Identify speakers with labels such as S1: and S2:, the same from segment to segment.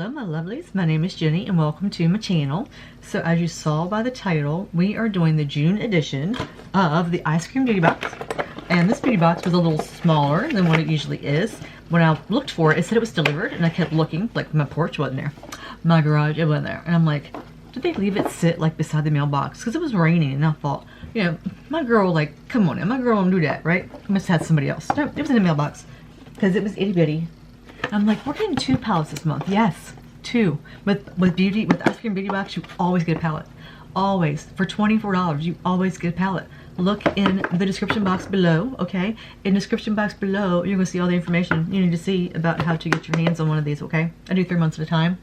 S1: Hello my lovelies, my name is Jenny and welcome to my channel. So as you saw by the title, we are doing the June edition of the Ice Cream Beauty Box. And this beauty box was a little smaller than what it usually is. When I looked for it, it said it was delivered and I kept looking, like my porch wasn't there. My garage, it wasn't there. And I'm like, did they leave it sit like beside the mailbox? Because it was raining and I thought, you know, my girl, like, come on, my girl won't do that, right? I must have had somebody else. No, it was in the mailbox because it was itty bitty. I'm like, we're getting 2 palettes this month. Yes, 2. With Ice Cream Beauty Box, you always get a palette. Always. For $24, you always get a palette. Look in the description box below, okay? In the description box below, you're going to see all the information you need to see about how to get your hands on one of these, okay? I do 3 months at a time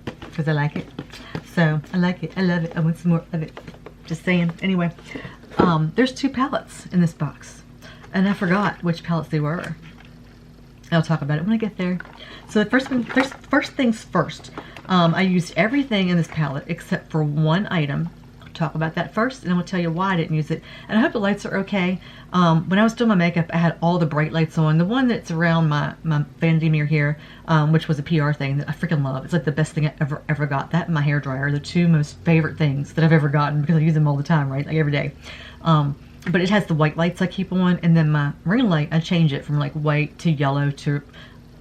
S1: because I like it. So, I like it. I love it. I want some more of it. Just saying. Anyway, there's 2 palettes in this box. And I forgot which palettes they were. I'll talk about it when I get there. So the first things first. I used everything in this palette except for one item. I'll talk about that first, and I'm going to tell you why I didn't use it. And I hope the lights are okay. When I was doing my makeup, I had all the bright lights on. The one that's around my vanity mirror here, which was a PR thing that I freaking love. It's like the best thing I ever got. That and my hairdryer are the 2 most favorite things that I've ever gotten because I use them all the time, right? Like every day. But it has the white lights I keep on, and then my ring light, I change it from like white to yellow to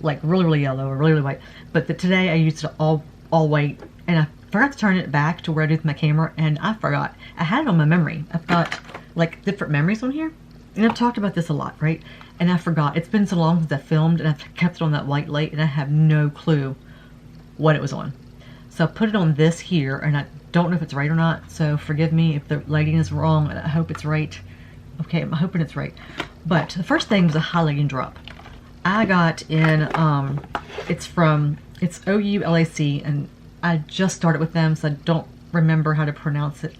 S1: like really yellow or really white. But today I used it all white, and I forgot to turn it back to where I do with my camera, and I forgot. I had it on my memory. I've got like different memories on here, and I've talked about this a lot, right? And I forgot. It's been so long since I filmed, and I've kept it on that white light, and I have no clue what it was on. So I put it on this here, and I don't know if it's right or not, so forgive me if the lighting is wrong, and I hope it's right. Okay, I'm hoping it's right. But the first thing was a highlighting drop. I got in, it's OULAC, and I just started with them, so I don't remember how to pronounce it.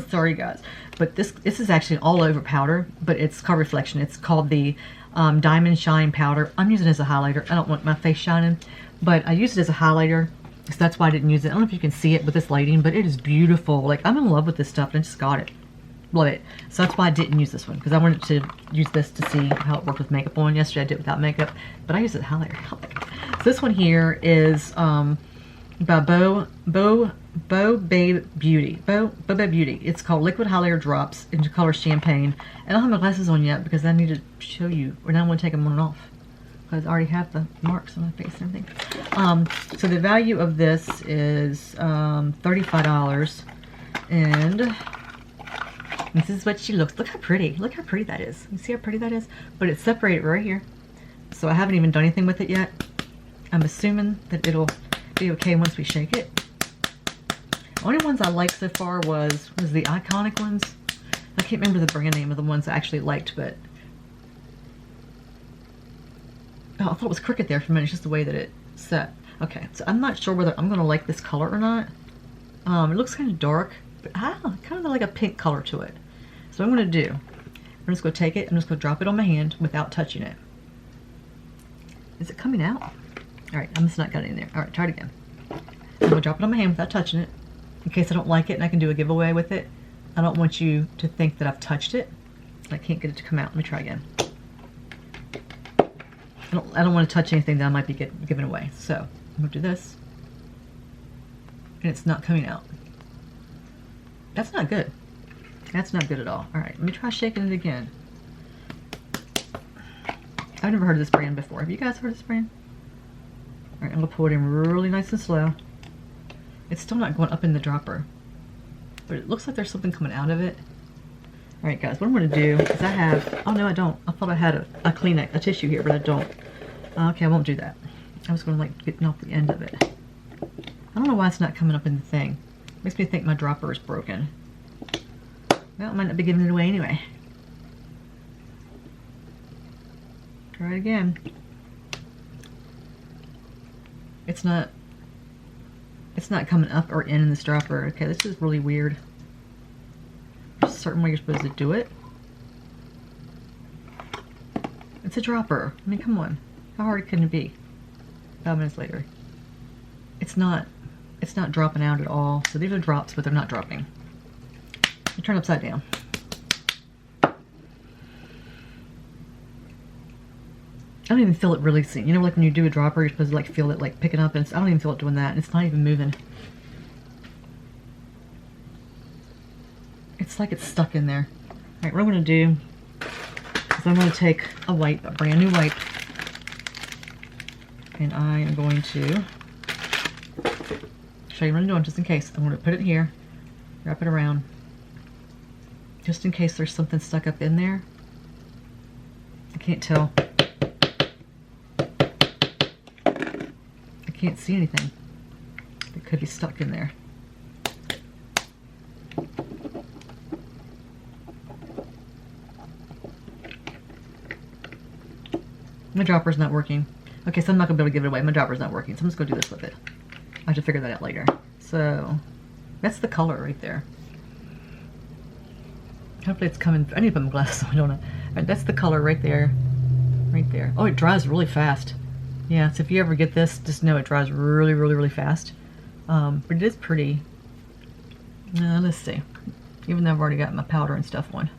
S1: Sorry guys. But this is actually an all over powder, but it's color reflection. It's called the Diamond Shine Powder. I'm using it as a highlighter. I don't want my face shining, but I use it as a highlighter, so that's why I didn't use it. I don't know if you can see it with this lighting, but it is beautiful. Like, I'm in love with this stuff, and I just got it. Love it. So that's why I didn't use this one, because I wanted to use this to see how it worked with makeup on. Yesterday I did it without makeup, but I use it as a highlighter. So this one here is by Bo Babe Beauty. It's called Liquid Highlighter Drops in the color Champagne. And I don't have my glasses on yet because I need to show you, or now I want to take them on and off because I already have the marks on my face and everything. So the value of this is $35, and this is what she looks. Look how pretty. Look how pretty that is. You see how pretty that is? But it's separated right here. So I haven't even done anything with it yet. I'm assuming that it'll be okay once we shake it. The only ones I liked so far was the Iconic ones. I can't remember the brand name of the ones I actually liked, but oh, I thought it was crooked there for a minute. It's just the way that it set. Okay, so I'm not sure whether I'm going to like this color or not. It looks kind of dark, but kind of like a pink color to it. So what I'm going to do, I'm just going to take it, I'm just going to drop it on my hand without touching it. Is it coming out? Alright, I'm just not got it in there. Alright, try it again. I'm going to drop it on my hand without touching it, in case I don't like it and I can do a giveaway with it. I don't want you to think that I've touched it. I can't get it to come out. Let me try again. I don't want to touch anything that I might be giving away. So, I'm going to do this. And it's not coming out. That's not good. That's not good at all. Alright, let me try shaking it again. I've never heard of this brand before. Have you guys heard of this brand? Alright, I'm going to pour it in really nice and slow. It's still not going up in the dropper. But it looks like there's something coming out of it. Alright guys, what I'm going to do is I have... Oh no, I don't. I thought I had a Kleenex, a tissue here, but I don't. Okay, I won't do that. I was going to like get off the end of it. I don't know why it's not coming up in the thing. Makes me think my dropper is broken. Well, I might not be giving it away anyway. Try it again. It's not coming up or in this dropper. Okay, this is really weird. There's a certain way you're supposed to do it. It's a dropper. I mean, come on. How hard can it be? 5 minutes later. It's not dropping out at all. So these are drops, but they're not dropping. You turn it upside down. don't even feel it releasing. You know, like when you do a dropper, you're supposed to like feel it like picking up, and I don't even feel it doing that. It's not even moving. It's like it's stuck in there. All right, what I'm going to do is I'm going to take a wipe, a brand new wipe, and I am going to show you what I'm doing just in case. I'm going to put it here, wrap it around, just in case there's something stuck up in there. I can't tell. I can't see anything. It could be stuck in there. My dropper's not working. Okay, so I'm not gonna be able to give it away. My dropper's not working, so I'm just gonna do this with it. I have to figure that out later. So that's the color right there. Hopefully it's coming. I need to put my glasses on, don't I? Right, that's the color right there. Right there. Oh, it dries really fast. Yeah, so if you ever get this, just know it dries really, really, really fast. But it is pretty. Let's see. Even though I've already got my powder and stuff on.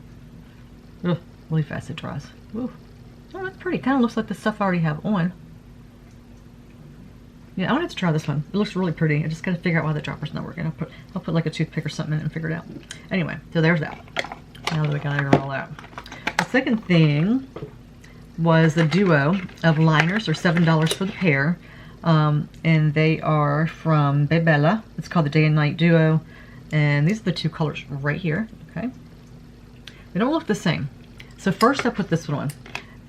S1: Ugh, really fast it dries. Ooh. Oh, that's pretty. Kind of looks like the stuff I already have on. Yeah, I wanted to try this one. It looks really pretty. I just gotta figure out why the dropper's not working. I'll put like a toothpick or something in it and figure it out. Anyway, so there's that. Now that we got it all out. The second thing was the duo of liners. They're $7 for the pair. And they are from Bebella. It's called the Day and Night Duo. And these are the two colors right here. Okay. They don't look the same. So first I put this one on.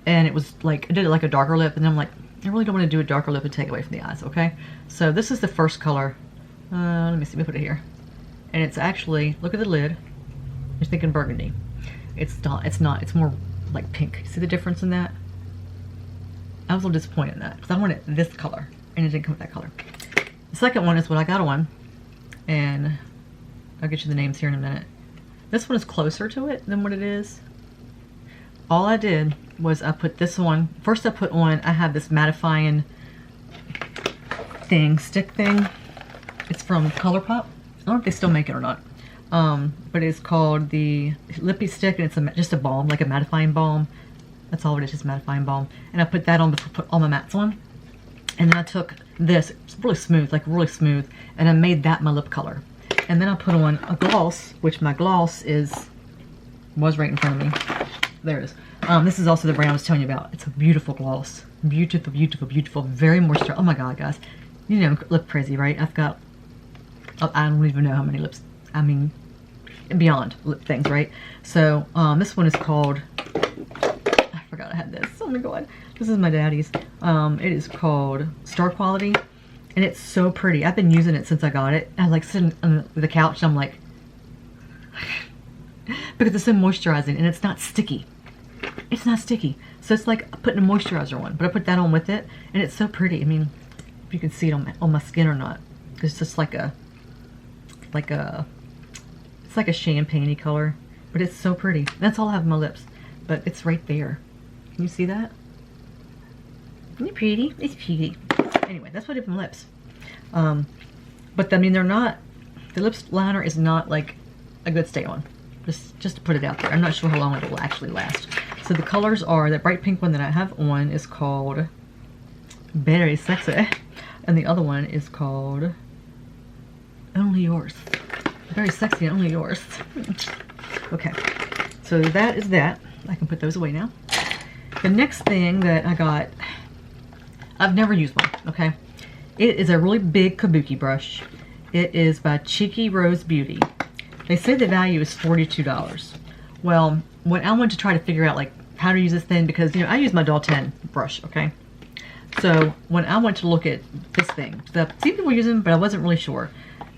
S1: And it was like, I did it like a darker lip, and then I'm like, I really don't want to do a darker lip and take away from the eyes, okay? So this is the first color. Let me see, let me put it here. And it's actually, look at the lid. You're thinking burgundy. It's not, it's more like pink. See the difference in that? I was a little disappointed in that, because I wanted this color, and it didn't come with that color. The second one is what I got on, and I'll get you the names here in a minute. This one is closer to it than what it is. All I did was I put this on. First I put on, I have this mattifying thing, stick thing. It's from ColourPop. I don't know if they still make it or not. But it's called the Lippie Stick, and it's just a balm, like a mattifying balm. That's all it is, just mattifying balm. And I put that on before I put all my mattes on. And then I took this, it's really smooth, like really smooth, and I made that my lip color. And then I put on a gloss, which my gloss was right in front of me. There it is. This is also the brand I was telling you about. It's a beautiful gloss. Beautiful, beautiful, beautiful. Very moisturized. Oh my god, guys. You know, lip crazy, right? I've got, I don't even know how many lips, I mean, beyond lip things, right? So, this one is called, I forgot I had this. Oh my god. This is my daddy's. It is called Star Quality. And it's so pretty. I've been using it since I got it. I like sitting on the couch and I'm like, because it's so moisturizing and it's not sticky. It's not sticky. So it's like putting a moisturizer on. But I put that on with it, and it's so pretty. I mean, if you can see it on my skin or not. It's just like a it's like a champagne-y color. But it's so pretty. That's all I have on my lips. But it's right there. Can you see that? Isn't it pretty? It's pretty. Anyway, that's what I did with my lips. But I mean, they're not, the lip liner is not like a good stay on. Just to put it out there. I'm not sure how long it will actually last. So the colors are, that bright pink one that I have on is called Very Sexy. And the other one is called Only Yours. Very Sexy, Only Yours. Okay, so that is that. I can put those away now. The next thing that I got, I've never used one, okay? It is a really big kabuki brush. It is by Cheeky Rose Beauty. They say the value is $42. Well, when I went to try to figure out like how to use this thing, because you know I use my Doll 10 brush, okay? So when I went to look at this thing, I've seen people using them, but I wasn't really sure.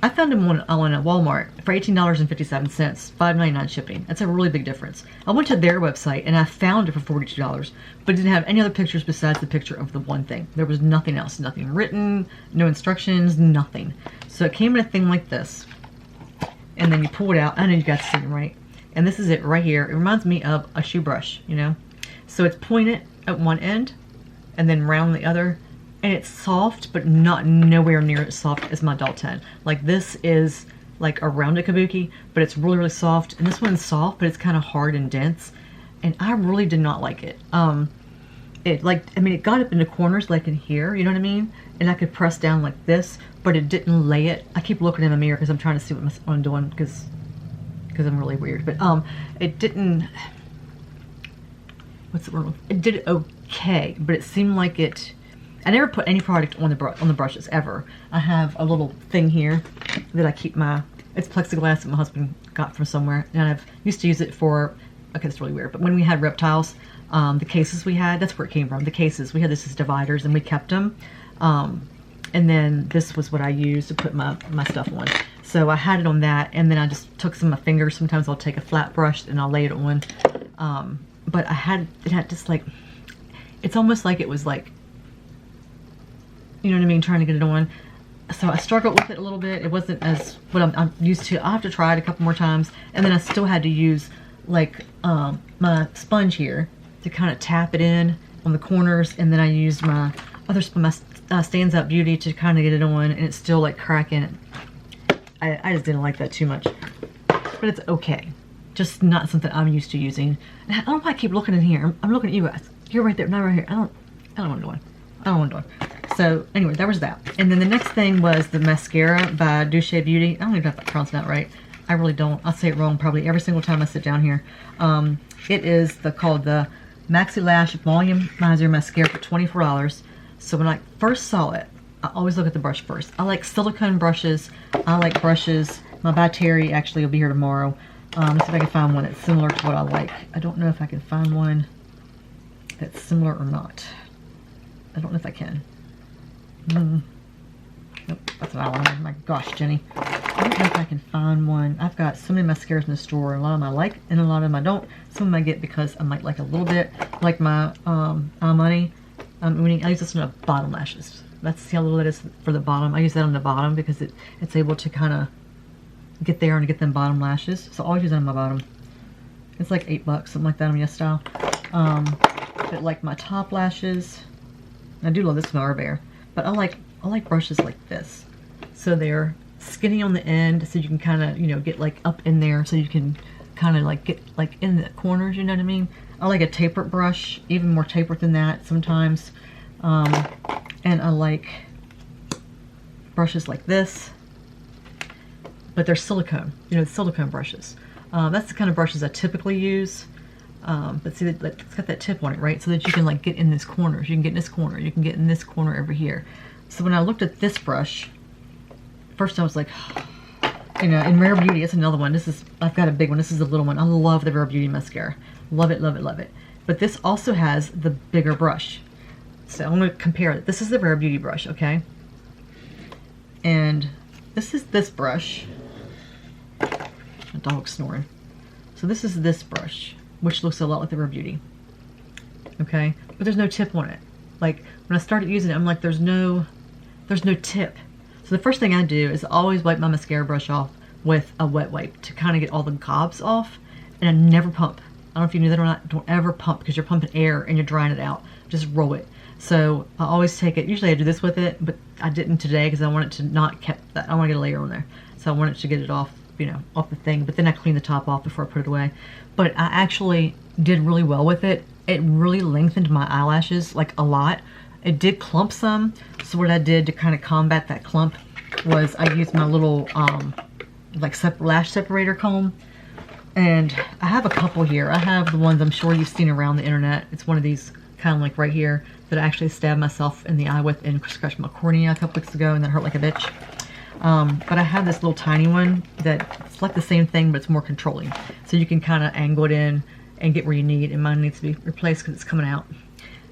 S1: I found them on a Walmart for $18.57, $5.99 shipping. That's a really big difference. I went to their website and I found it for $42, but it didn't have any other pictures besides the picture of the one thing. There was nothing else, nothing written, no instructions, nothing. So it came in a thing like this, and then you pull it out. I know you guys see it, right? And this is it right here. It reminds me of a shoe brush, you know? So it's pointed at one end and then round the other. And it's soft, but nowhere near as soft as my Doll 10. Like this is like a rounded kabuki, but it's really, really soft. And this one's soft, but it's kind of hard and dense. And I really did not like it. it like, I mean, it got up in the corners like in here, you know what I mean? And I could press down like this, but it didn't lay it. I keep looking in the mirror because I'm trying to see what I'm doing because I'm really weird. But it didn't, what's the word? It did okay, but it seemed like it, I never put any product on the brushes ever. I have a little thing here that I keep it's plexiglass that my husband got from somewhere, and I've used to use it for, okay, it's really weird, but when we had reptiles, the cases we had, that's where it came from. The cases, we had this as dividers and we kept them. And then this was what I used to put my stuff on. So I had it on that, and then I just took some of my fingers. Sometimes I'll take a flat brush and I'll lay it on. But it had just like, it's almost like it was like, you know what I mean, trying to get it on. So I struggled with it a little bit. It wasn't as what I'm used to. I'll have to try it a couple more times. And then I still had to use like my sponge here to kind of tap it in on the corners. And then I used my other sponge, my Stands Up Beauty, to kind of get it on. And it's still like cracking. I just didn't like that too much. But it's okay. Just not something I'm used to using. And I don't know why I keep looking in here. I'm looking at you guys. You're right there, not right here. I don't know what I'm doing. I don't know what I'm doing. So anyway, that was that. And then the next thing was the mascara by Douce Beauty. I don't even know if I'm pronouncing that right. I really don't. I'll say it wrong probably every single time I sit down here. It is called the Maxi Lash Volumizer Mascara for $24. So when I first saw it, I always look at the brush first. I like silicone brushes. I like brushes. My by Terry actually will be here tomorrow. Let's see if I can find one that's similar to what I like. I don't know if I can find one that's similar or not. I don't know if I can. Nope, that's an eyeliner. My gosh, Jenny. I don't know if I can find one. I've got so many mascaras in the store. A lot of them I like, and a lot of them I don't. Some of them I get because I might like a little bit. Like my Money. I use this on the bottom lashes. Let's see how little it is for the bottom. I use that on the bottom because it's able to kind of get there and get them bottom lashes. So I always use that on my bottom. It's like $8, something like that on Yes Style. But like my top lashes, I do love this from Bear. But I like brushes like this. So they're skinny on the end, so you can kind of, you know, get like up in there, so you can kind of like get like in the corners, you know what I mean? I like a tapered brush, even more tapered than that sometimes. And I like brushes like this, but they're silicone, you know, silicone brushes. That's the kind of brushes I typically use. But see, it's got that tip on it, right? So that you can like get in these corners. You can get in this corner. You can get in this corner over here. So when I looked at this brush, first I was like, you know, in Rare Beauty, it's another one. I've got a big one. This is a little one. I love the Rare Beauty mascara. Love it, love it, love it. But this also has the bigger brush. So I'm going to compare it. This is the Rare Beauty brush, okay? And this is this brush. My dog's snoring. So this is this brush, which looks a lot like the Rare Beauty. Okay? But there's no tip on it. Like, when I started using it, I'm like, there's no tip. So the first thing I do is always wipe my mascara brush off with a wet wipe to kind of get all the gobs off. And I never pump. I don't know if you knew that or not. Don't ever pump because you're pumping air and you're drying it out. Just roll it. So I always take it. Usually I do this with it, but I didn't today because I want it to not keep that. I want to get a layer on there. So I wanted to get it off, you know, off the thing. But then I clean the top off before I put it away. But I actually did really well with it. It really lengthened my eyelashes like a lot. It did clump some. So what I did to kind of combat that clump was I used my little like lash separator comb. And I have a couple here. I have the ones I'm sure you've seen around the internet. It's one of these kind of like right here that I actually stabbed myself in the eye with and scratched my cornea a couple weeks ago and that hurt like a bitch. But I have this little tiny one that it's like the same thing, but it's more controlling. So you can kind of angle it in and get where you need, and mine needs to be replaced because it's coming out.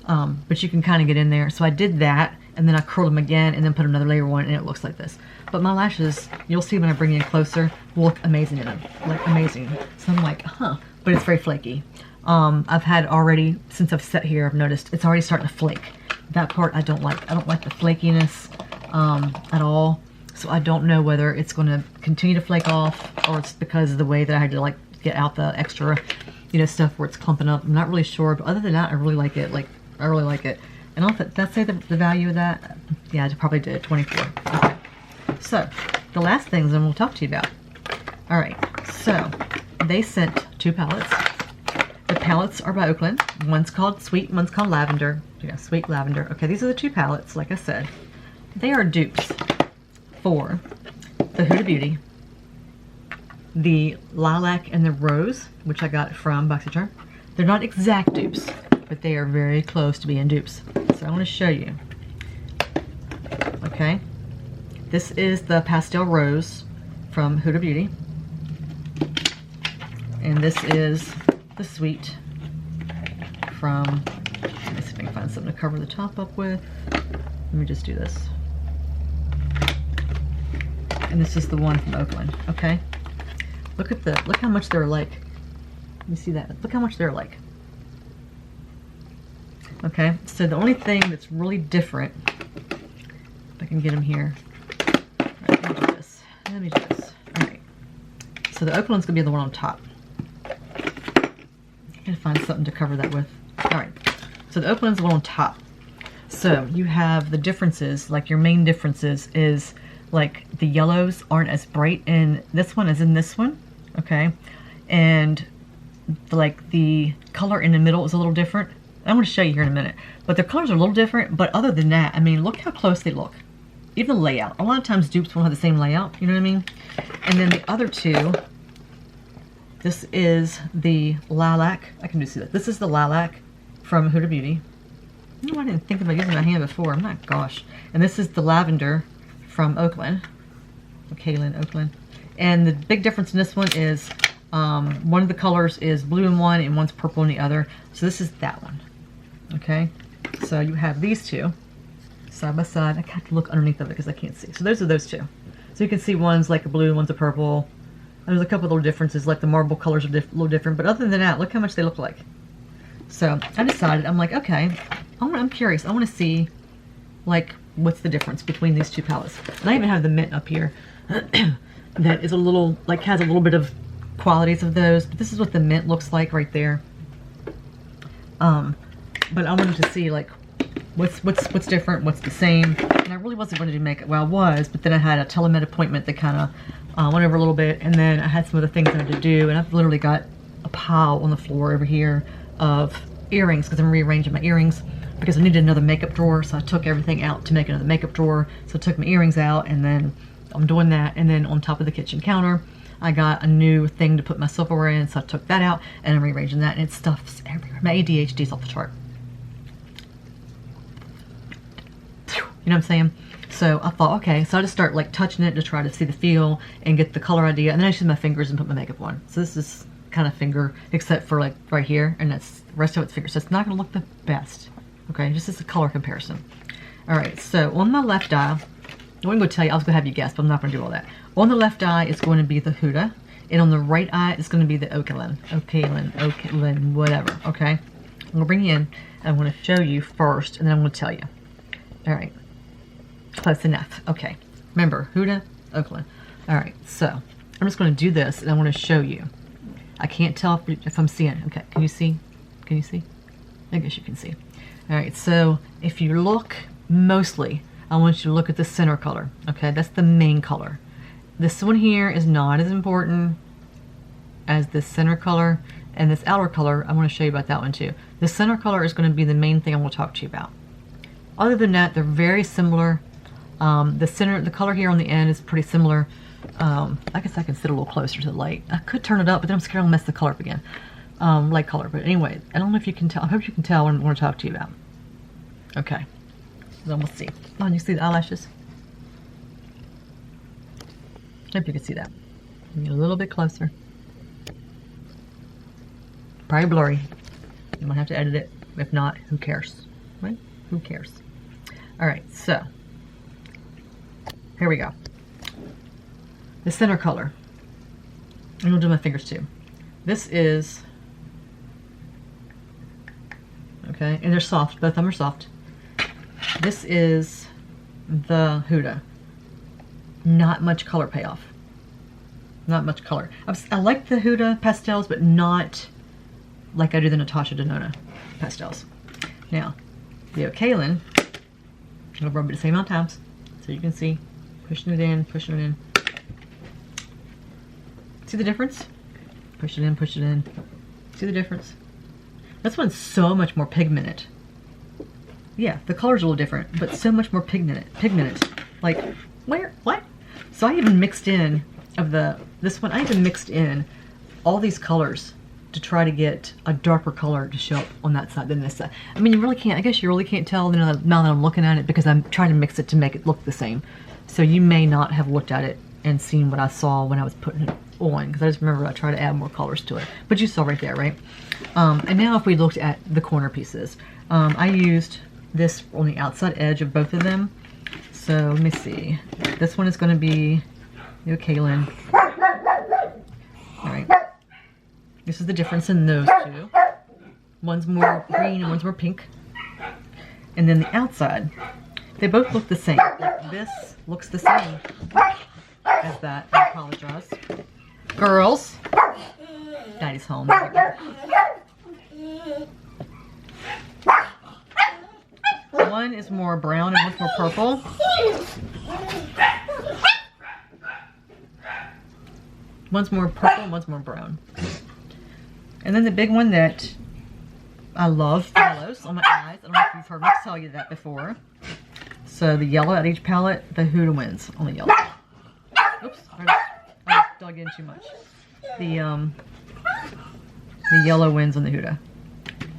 S1: But you can kind of get in there. So I did that, and then I curled them again and then put another layer on, and it looks like this. But my lashes, you'll see when I bring you in closer, will look amazing in them. Like amazing. So I'm like, huh. But it's very flaky. I've had already, since I've sat here, I've noticed it's already starting to flake. That part I don't like. I don't like the flakiness at all. So I don't know whether it's going to continue to flake off or it's because of the way that I had to like get out the extra, you know, stuff where it's clumping up. I'm not really sure, but other than that, I really like it. Like, I really like it. And did that say the value of that? Yeah, I probably did. 24. Okay. So, the last things I'm going to talk to you about. Alright, so they sent 2 palettes. The palettes are by Oakland. One's called Sweet, one's called Lavender. Yeah, Sweet Lavender. Okay, these are the two palettes, like I said. They are dupes for the Huda Beauty, the Lilac and the Rose, which I got from BoxyCharm. They're not exact dupes, but they are very close to being dupes. So I want to show you. Okay, this is the Pastel Rose from Huda Beauty, and this is the Sweet from, let me see if I can find something to cover the top up with. Let me just do this. And this is the one from Oakland. Okay, look how much they're alike. Let me see that. Look how much they're alike. Okay, so the only thing that's really different, if I can get them here. All right, let me do this. Let me do this. All right. So the Oakland's gonna be the one on top. I'm gonna find something to cover that with. All right. So the Oakland's the one on top. So you have the differences, like your main differences is like the yellows aren't as bright in this one as in this one. Okay, and like the color in the middle is a little different. I'm going to show you here in a minute, but the colors are a little different. But other than that, I mean, look how close they look. Even the layout. A lot of times dupes won't have the same layout, you know what I mean? And then the other two, this is the Lilac. I can just see that. This is the Lilac from Huda Beauty. Oh, I didn't think about using my hand before. My gosh. And this is the Lavender from Oakland. Kaylin Oakland. And the big difference in this one is one of the colors is blue in one and one's purple in the other. So this is that one. Okay, so you have these two side by side. I have to look underneath of it because I can't see. So those are those two. So you can see one's like a blue, one's a purple. And there's a couple of little differences, like the marble colors are a little different. But other than that, look how much they look like. So I decided, I'm like, okay, I'm curious. I want to see like what's the difference between these two palettes. And I even have the mint up here that is a little, like has a little bit of qualities of those. But this is what the mint looks like right there. But I wanted to see like what's different, what's the same. And I really wasn't going to do makeup. Well, I was, but then I had a telemed appointment that kind of went over a little bit, and then I had some other things I had to do, and I've literally got a pile on the floor over here of earrings because I'm rearranging my earrings because I needed another makeup drawer, so I took everything out to make another makeup drawer. So I took my earrings out, and then I'm doing that, and then on top of the kitchen counter I got a new thing to put my silverware in, so I took that out and I'm rearranging that, and it stuffs everywhere. My ADHD's off the chart. You know what I'm saying? So I thought, okay, so I just start like touching it to try to see the feel and get the color idea, and then I just use my fingers and put my makeup on. So this is kind of finger, except for like right here, and that's the rest of it's finger. So it's not gonna look the best. Okay, just as a color comparison. All right, so on my left eye, I wasn't gonna tell you, I was gonna have you guess, but I'm not gonna do all that. On the left eye is going to be the Huda, and on the right eye is gonna be the Oakland, whatever, okay? I'm gonna bring you in, and I'm gonna show you first, and then I'm gonna tell you. All right. Close enough. Okay. Remember, Huda, Oakland. All right. So I'm just going to do this, and I want to show you. I can't tell if I'm seeing. Okay. Can you see? Can you see? I guess you can see. All right. So if you look mostly, I want you to look at the center color. Okay. That's the main color. This one here is not as important as this center color, and this outer color. I want to show you about that one too. The center color is going to be the main thing I want to talk to you about. Other than that, they're very similar. The color here on the end is pretty similar. I guess I can sit a little closer to the light. I could turn it up, but then I'm scared I'll mess the color up again. Light color, but anyway, I don't know if you can tell. I hope you can tell what I want to talk to you about. Okay, then we'll see. Oh, and you see the eyelashes? Hope you can see that. Get a little bit closer. Probably blurry. You might have to edit it. If not, who cares? Right? Who cares? All right, so here we go. The center color. I'm gonna do my fingers too. This is okay, and they're soft. Both of them are soft. This is the Huda. Not much color payoff. Not much color. I like the Huda pastels, but not like I do the Natasha Denona pastels. Now, the Kaylin, I'll rub it the same amount of times so you can see. Pushing it in, pushing it in. See the difference? Push it in, push it in. See the difference? This one's so much more pigmented. Yeah, the color's a little different, but so much more pigmented. Like, where? What? So I even mixed in this one, I even mixed in all these colors to try to get a darker color to show up on that side than this side. I mean, you really can't, I guess you really can't tell now that I'm looking at it, because I'm trying to mix it to make it look the same. So you may not have looked at it and seen what I saw when I was putting it on, because I just remember I tried to add more colors to it. But you saw right there, right? And now if we looked at the corner pieces, I used this on the outside edge of both of them. So let me see. This one is going to be, Kaylin. All right. This is the difference in those two. One's more green and one's more pink. And then the outside, they both look the same. Like this looks the same as that. I apologize. Girls, Daddy's home. One is more brown and one's more purple. One's more purple and one's more brown. And then the big one that I love, yellows on my eyes. I don't know if you've heard me tell you that before. So the yellow at each palette, the Huda wins on the yellow. Oops, I just dug in too much. The yellow wins on the Huda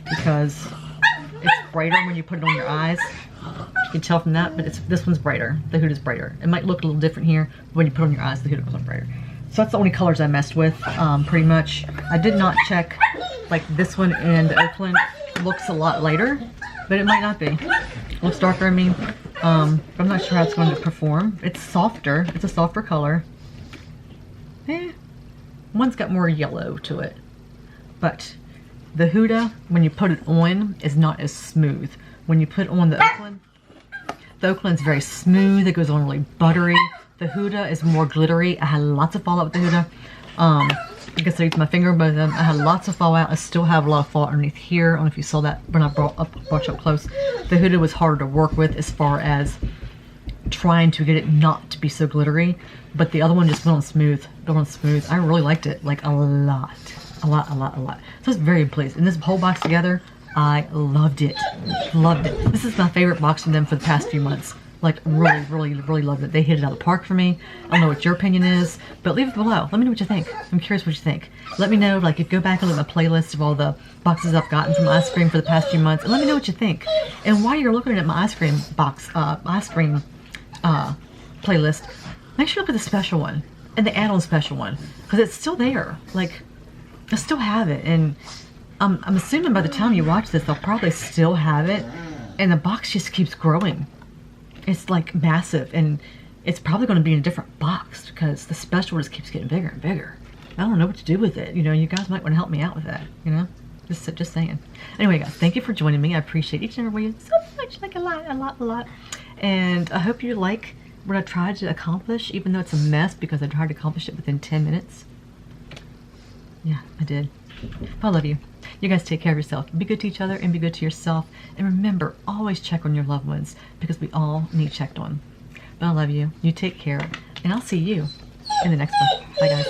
S1: because it's brighter when you put it on your eyes. You can tell from that, but this one's brighter. The Huda's brighter. It might look a little different here, but when you put it on your eyes, the Huda goes on brighter. So that's the only colors I messed with, pretty much. I did not check, like this one in the Oakland looks a lot lighter, but it might not be. It looks darker, I mean. I'm not sure how it's going to perform. It's softer. It's a softer color. One's got more yellow to it. But the Huda, when you put it on, is not as smooth. When you put on the Oakland's very smooth. It goes on really buttery. The Huda is more glittery. I had lots of fallout with the Huda. I guess I used my finger, but I had lots of fallout. I still have a lot of fallout underneath here. I don't know if you saw that when I brought you up close. The Huda was harder to work with as far as trying to get it not to be so glittery. But the other one just went on smooth. I really liked it, like a lot. So I was very pleased. And this whole box together, I loved it. Loved it. This is my favorite box from them for the past few months. Like, really loved it. They hit it out of the park for me. I don't know what your opinion is, but leave it below. Let me know what you think. I'm curious what you think. Let me know, like, if you go back and look at my playlist of all the boxes I've gotten from Ice Cream for the past few months, and let me know what you think. And while you're looking at my Ice Cream box, playlist, make sure you look at the special one and the add-on special one, because it's still there. Like, I still have it, and I'm assuming by the time you watch this, they'll probably still have it, and the box just keeps growing. It's like massive, and it's probably going to be in a different box because the special just keeps getting bigger and bigger. I don't know what to do with it. You know, you guys might want to help me out with that, you know? Just saying. Anyway, guys, thank you for joining me. I appreciate each and every one of you so much, like a lot. And I hope you like what I tried to accomplish, even though it's a mess because I tried to accomplish it within 10 minutes. Yeah, I did. I love you. You guys take care of yourself. Be good to each other and be good to yourself. And remember, always check on your loved ones because we all need checked on. But I love you. You take care. And I'll see you in the next one. Bye, guys.